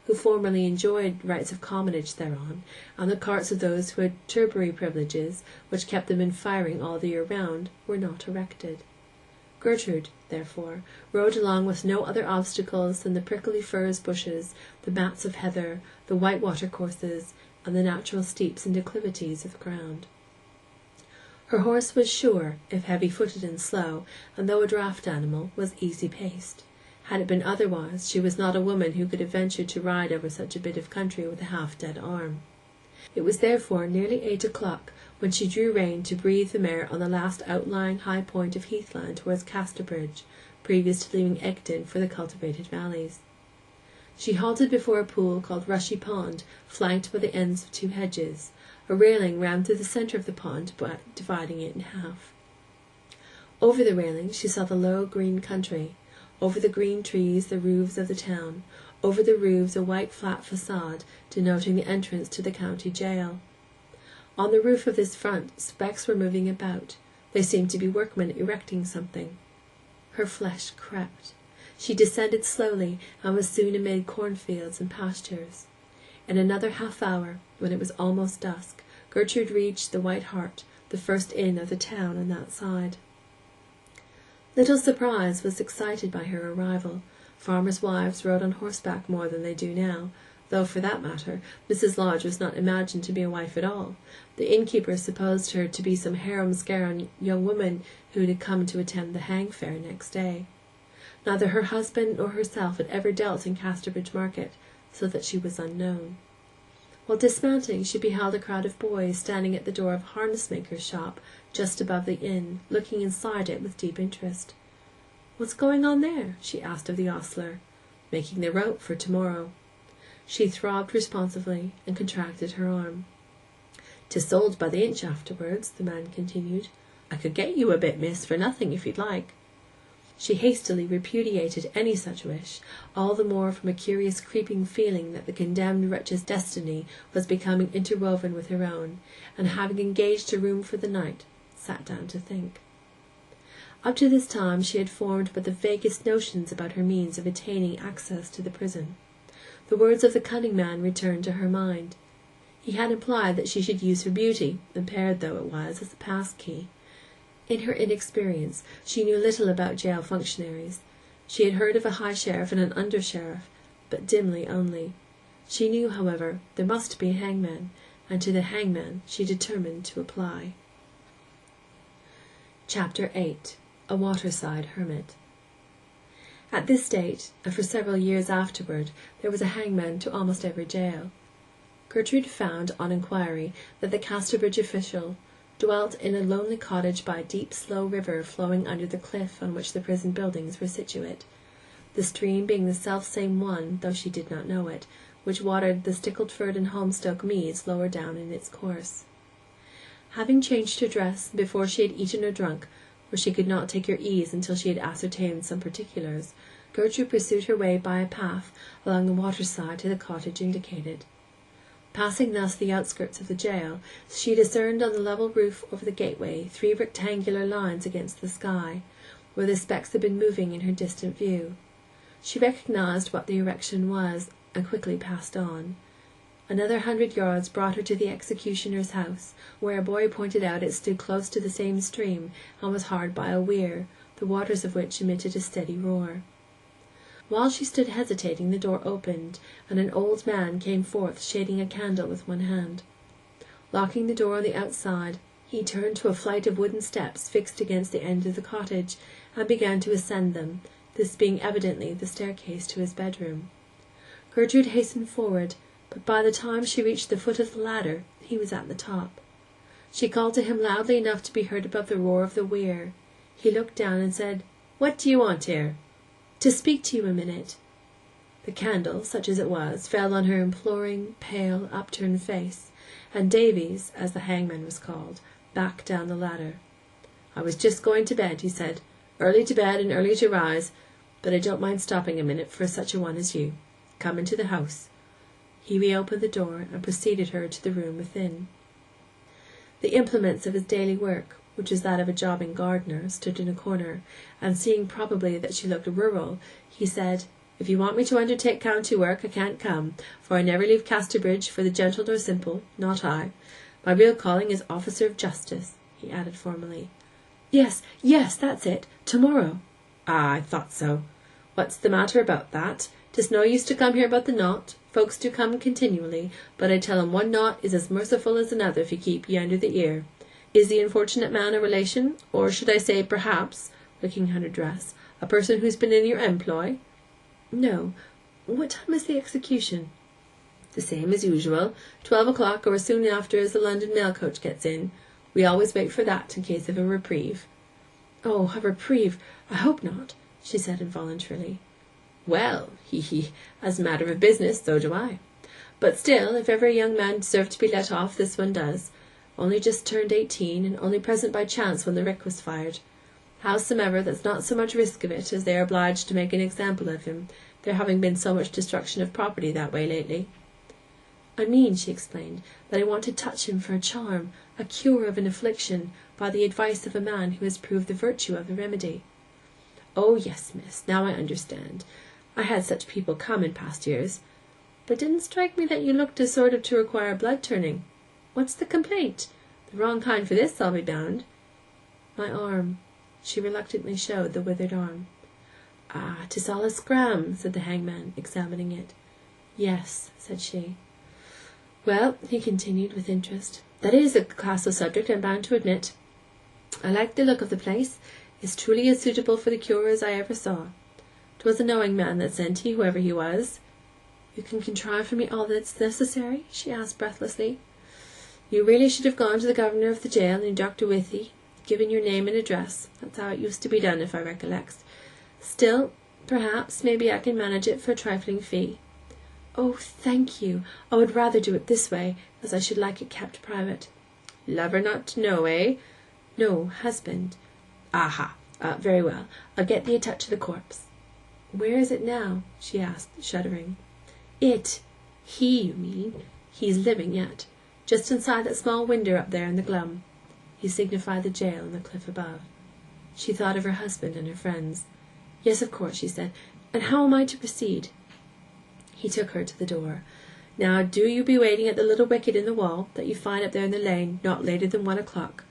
who formerly enjoyed rights of commonage thereon, and the carts of those who had turbary privileges, which kept them in firing all the year round, were not erected. Gertrude, therefore, rode along with no other obstacles than the prickly furze bushes, the mats of heather, the white watercourses, and the natural steeps and declivities of the ground. Her horse was sure, if heavy-footed and slow, and though a draught animal, was easy-paced. Had it been otherwise, she was not a woman who could have ventured to ride over such a bit of country with a half-dead arm. It was therefore nearly 8 o'clock when she drew rein to breathe the mare on the last outlying high point of heathland towards Casterbridge, previous to leaving Egdon for the cultivated valleys. She halted before a pool called Rushy Pond, flanked by the ends of 2 hedges. A railing ran through the centre of the pond, dividing it in half. Over the railing she saw the low green country, over the green trees the roofs of the town, over the roofs a white flat facade denoting the entrance to the county jail. On the roof of this front specks were moving about. They seemed to be workmen erecting something. Her flesh crept. She descended slowly, and was soon amid cornfields and pastures. In another half-hour, when it was almost dusk, Gertrude reached the White Hart, the first inn of the town on that side. Little surprise was excited by her arrival. Farmers' wives rode on horseback more than they do now, though, for that matter, Mrs. Lodge was not imagined to be a wife at all. The innkeeper supposed her to be some harum-scarum young woman who had come to attend the hang fair next day. Neither her husband nor herself had ever dealt in Casterbridge market, so that she was unknown. While dismounting, she beheld a crowd of boys standing at the door of a harness-maker's shop just above the inn, looking inside it with deep interest. "What's going on there?" she asked of the ostler. "Making the rope for tomorrow." She throbbed responsively and contracted her arm. "'Tis sold by the inch afterwards," the man continued. "I could get you a bit, miss, for nothing if you'd like." She hastily repudiated any such wish, all the more from a curious creeping feeling that the condemned wretch's destiny was becoming interwoven with her own, and having engaged a room for the night, sat down to think. Up to this time she had formed but the vaguest notions about her means of attaining access to the prison. The words of the cunning man returned to her mind. He had implied that she should use her beauty, impaired though it was, as a pass-key. In her inexperience she knew little about jail functionaries. She had heard of a high sheriff and an under-sheriff, but dimly only. She knew, however, there must be a hangman, and to the hangman she determined to apply. Chapter 8. A Waterside Hermit. At this date, and for several years afterward, there was a hangman to almost every jail. Gertrude found, on inquiry, that the Casterbridge official dwelt in a lonely cottage by a deep slow river flowing under the cliff on which the prison buildings were situate, the stream being the self-same one, though she did not know it, which watered the Stickleford and Holmstoke meads lower down in its course. Having changed her dress before she had eaten or drunk, for she could not take her ease until she had ascertained some particulars, Gertrude pursued her way by a path along the waterside to the cottage indicated. Passing thus the outskirts of the jail, she discerned on the level roof over the gateway 3 rectangular lines against the sky, where the specks had been moving in her distant view. She recognized what the erection was, and quickly passed on. Another 100 yards brought her to the executioner's house, where a boy pointed out it stood close to the same stream, and was hard by a weir, the waters of which emitted a steady roar. While she stood hesitating, the door opened, and an old man came forth shading a candle with one hand. Locking the door on the outside, he turned to a flight of wooden steps fixed against the end of the cottage, and began to ascend them, this being evidently the staircase to his bedroom. Gertrude hastened forward, but by the time she reached the foot of the ladder, he was at the top. She called to him loudly enough to be heard above the roar of the weir. He looked down and said, "What do you want here?" "To speak to you a minute." The candle, such as it was, fell on her imploring, pale, upturned face, and Davies, as the hangman was called, backed down the ladder. "I was just going to bed," he said. "Early to bed and early to rise, but I don't mind stopping a minute for such a one as you. Come into the house." He reopened the door and preceded her to the room within. The implements of his daily work, which was that of a jobbing gardener, stood in a corner, and seeing probably that she looked rural, he said, If you want me to undertake county work, I can't come, for I never leave Casterbridge for the gentle nor simple, not I. My real calling is officer of justice," he added formally. Yes, that's it. Tomorrow." "Ah, I thought so. What's the matter about that? 'Tis no use to come here about the knot. Folks do come continually, but I tell 'em one knot is as merciful as another if you keep ye under the ear. Is the unfortunate man a relation, or should I say, perhaps," looking at her dress, "a person who's been in your employ?" "No. What time is the execution?" "The same as usual. 12 o'clock, or as soon after as the London mail coach gets in. We always wait for that in case of a reprieve." "Oh, a reprieve! I hope not," she said involuntarily. "Well, as a matter of business, so do I. But still, if ever a young man deserved to be let off, this one does. Only just turned 18, and only present by chance when the rick was fired. Howsomever, that's not so much risk of it, as they are obliged to make an example of him, there having been so much destruction of property that way lately." "I mean," she explained, "that I want to touch him for a charm, a cure of an affliction, by the advice of a man who has proved the virtue of the remedy." "Oh yes, miss, now I understand. I had such people come in past years. But it didn't strike me that you looked as sort of to require blood turning. What's the complaint? The wrong kind for this, I'll be bound." "My arm." She reluctantly showed the withered arm. "Ah, 'tis all a scram," said the hangman, examining it. "Yes," said she. "Well," he continued with interest, "that is a class of subject, I'm bound to admit. I like the look of the place. It's truly as suitable for the cure as I ever saw. 'Twas a knowing man that sent ye, whoever he was." "You can contrive for me all that's necessary?" she asked breathlessly. "You really should have gone to the governor of the jail and Dr. Withy, given your name and address. That's how it used to be done, if I recollect. Still, perhaps, maybe I can manage it for a trifling fee." "Oh, thank you. I would rather do it this way, as I should like it kept private." "Lover not to know, eh?" "No, husband." "Aha! Very well. I'll get thee a touch of the corpse." "Where is it now?" she asked, shuddering. "He, you mean. He's living yet. Just inside that small window up there in the glum." He signified the jail on the cliff above. She thought of her husband and her friends. "Yes, of course," she said. "And how am I to proceed?" He took her to the door. "Now do you be waiting at the little wicket in the wall that you find up there in the lane not later than 1 o'clock.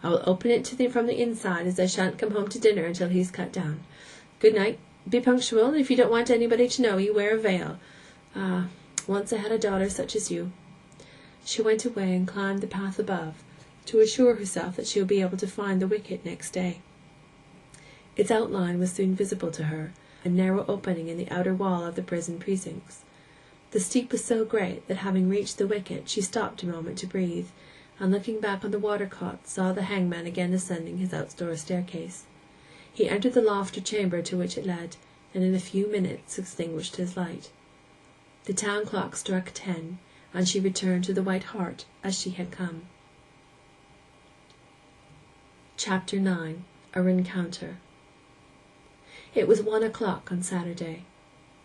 I will open it to thee from the inside, as I shan't come home to dinner until he's cut down. Good night. Be punctual, and if you don't want anybody to know you, wear a veil. Ah, once I had a daughter such as you." She went away and climbed the path above, to assure herself that she would be able to find the wicket next day. Its outline was soon visible to her, a narrow opening in the outer wall of the prison precincts. The steep was so great that, having reached the wicket, she stopped a moment to breathe, and looking back on the water-cot, saw the hangman again ascending his outdoor staircase. He entered the loft or chamber to which it led, and in a few minutes extinguished his light. The town clock struck 10, and she returned to the White Hart as she had come. Chapter 9. A Rencounter. It was 1 o'clock on Saturday.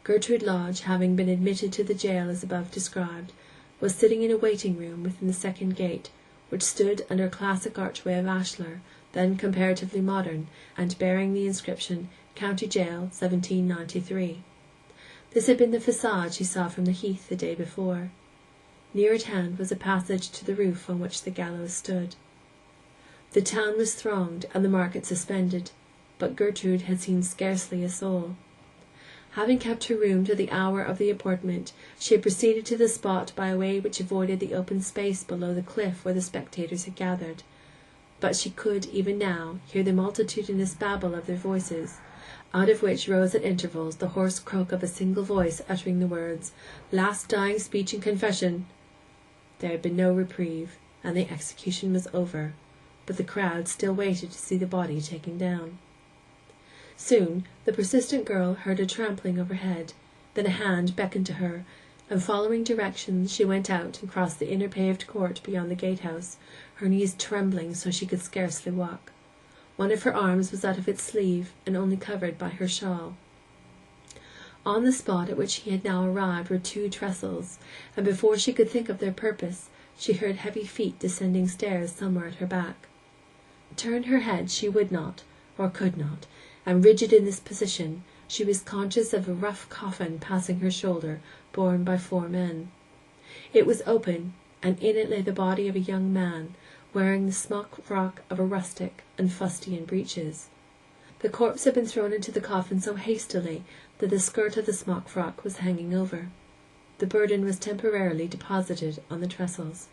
Gertrude Lodge, having been admitted to the jail as above described, was sitting in a waiting-room within the second gate, which stood under a classic archway of ashlar, then comparatively modern, and bearing the inscription County Jail, 1793. This had been the façade she saw from the heath the day before. Near at hand was a passage to the roof on which the gallows stood. The town was thronged and the market suspended, but Gertrude had seen scarcely a soul. Having kept her room to the hour of the appointment, she had proceeded to the spot by a way which avoided the open space below the cliff where the spectators had gathered. But she could, even now, hear the multitudinous babble of their voices, out of which rose at intervals the hoarse croak of a single voice uttering the words, "Last dying speech and confession." There had been no reprieve, and the execution was over, but the crowd still waited to see the body taken down. Soon the persistent girl heard a trampling overhead, then a hand beckoned to her, and following directions she went out and crossed the inner paved court beyond the gatehouse, her knees trembling so she could scarcely walk. One of her arms was out of its sleeve, and only covered by her shawl. On the spot at which she had now arrived were 2 trestles, and before she could think of their purpose, she heard heavy feet descending stairs somewhere at her back. Turn her head she would not, or could not, and rigid in this position, she was conscious of a rough coffin passing her shoulder, borne by 4 men. It was open, and in it lay the body of a young man, wearing the smock frock of a rustic and fustian breeches. The corpse had been thrown into the coffin so hastily that the skirt of the smock frock was hanging over. The burden was temporarily deposited on the trestles.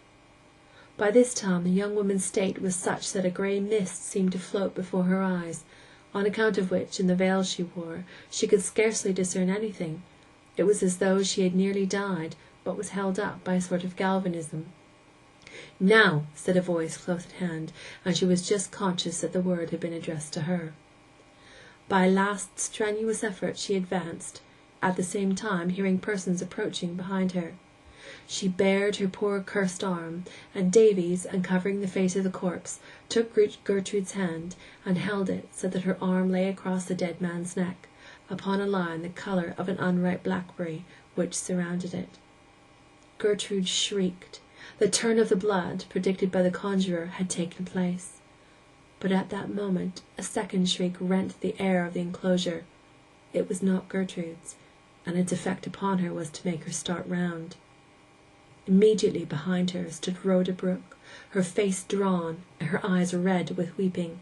By this time the young woman's state was such that a grey mist seemed to float before her eyes, on account of which, in the veil she wore, she could scarcely discern anything. It was as though she had nearly died, but was held up by a sort of galvanism. "Now," said a voice close at hand, and she was just conscious that the word had been addressed to her. By a last strenuous effort she advanced, at the same time hearing persons approaching behind her. She bared her poor cursed arm, and Davies, uncovering the face of the corpse, took Gertrude's hand and held it so that her arm lay across the dead man's neck, upon a line the colour of an unripe blackberry which surrounded it. Gertrude shrieked. The turn of the blood, predicted by the conjurer, had taken place. But at that moment a second shriek rent the air of the enclosure. It was not Gertrude's, and its effect upon her was to make her start round. Immediately behind her stood Rhoda Brooke, her face drawn and her eyes red with weeping.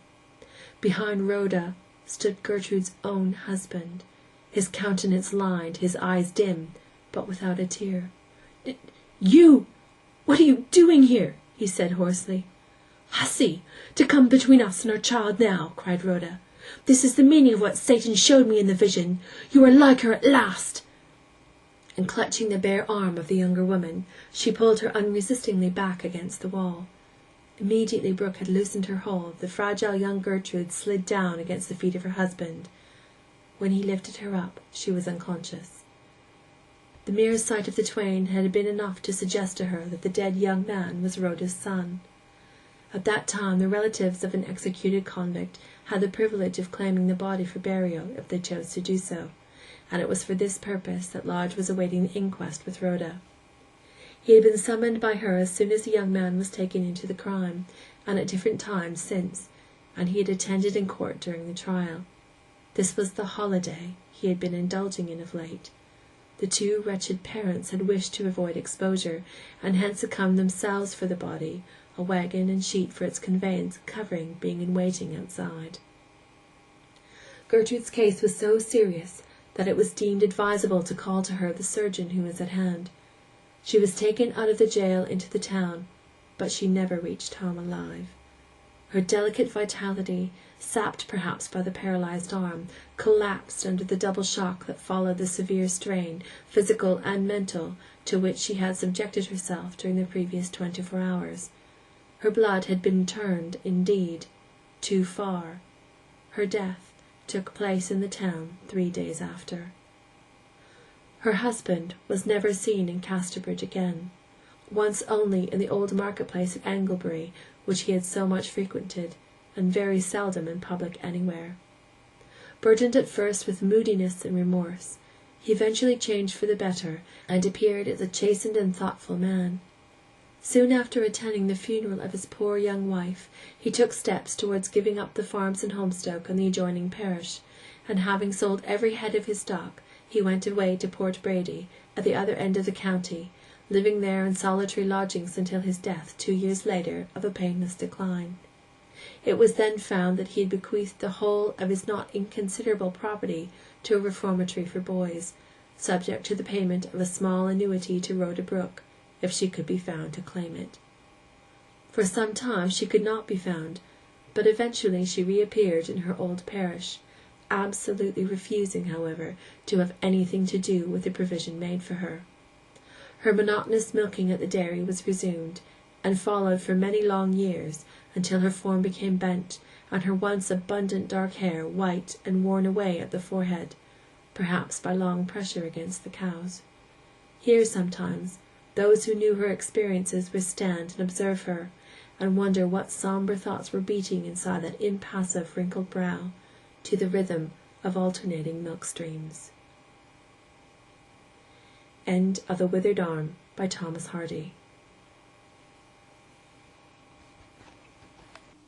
Behind Rhoda stood Gertrude's own husband, his countenance lined, his eyes dim, but without a tear. "You! What are you doing here?" he said hoarsely. "Hussy! To come between us and our child now!" cried Rhoda. "This is the meaning of what Satan showed me in the vision. You are like her at last!" And clutching the bare arm of the younger woman, she pulled her unresistingly back against the wall. Immediately Brooke had loosened her hold, the fragile young Gertrude slid down against the feet of her husband. When he lifted her up, she was unconscious. The mere sight of the twain had been enough to suggest to her that the dead young man was Rhoda's son. At that time the relatives of an executed convict had the privilege of claiming the body for burial if they chose to do so, and it was for this purpose that Lodge was awaiting the inquest with Rhoda. He had been summoned by her as soon as the young man was taken into the crime, and at different times since, and he had attended in court during the trial. This was the holiday he had been indulging in of late. The 2 wretched parents had wished to avoid exposure, and hence had come themselves for the body, a waggon and sheet for its conveyance and covering being in waiting outside. Gertrude's case was so serious that it was deemed advisable to call to her the surgeon who was at hand. She was taken out of the jail into the town, but she never reached home alive. Her delicate vitality, sapped perhaps by the paralyzed arm, collapsed under the double shock that followed the severe strain, physical and mental, to which she had subjected herself during the previous 24 hours. Her blood had been turned, indeed, too far. Her death took place in the town 3 days after. Her husband was never seen in Casterbridge again. Once only in the old market-place at Anglebury, which he had so much frequented, and very seldom in public anywhere. Burdened at first with moodiness and remorse, he eventually changed for the better, and appeared as a chastened and thoughtful man. Soon after attending the funeral of his poor young wife, he took steps towards giving up the farms in Holmstoke and the adjoining parish, and having sold every head of his stock, he went away to Port Brady, at the other end of the county, living there in solitary lodgings until his death 2 years later of a painless decline. It was then found that he had bequeathed the whole of his not inconsiderable property to a reformatory for boys, subject to the payment of a small annuity to Rhoda Brooke, if she could be found to claim it. For some time she could not be found, but eventually she reappeared in her old parish, absolutely refusing, however, to have anything to do with the provision made for her. Her monotonous milking at the dairy was resumed, and followed for many long years, until her form became bent, and her once abundant dark hair white and worn away at the forehead, perhaps by long pressure against the cows. Here sometimes those who knew her experiences would stand and observe her, and wonder what sombre thoughts were beating inside that impassive wrinkled brow, to the rhythm of alternating milk streams. End of The Withered Arm by Thomas Hardy.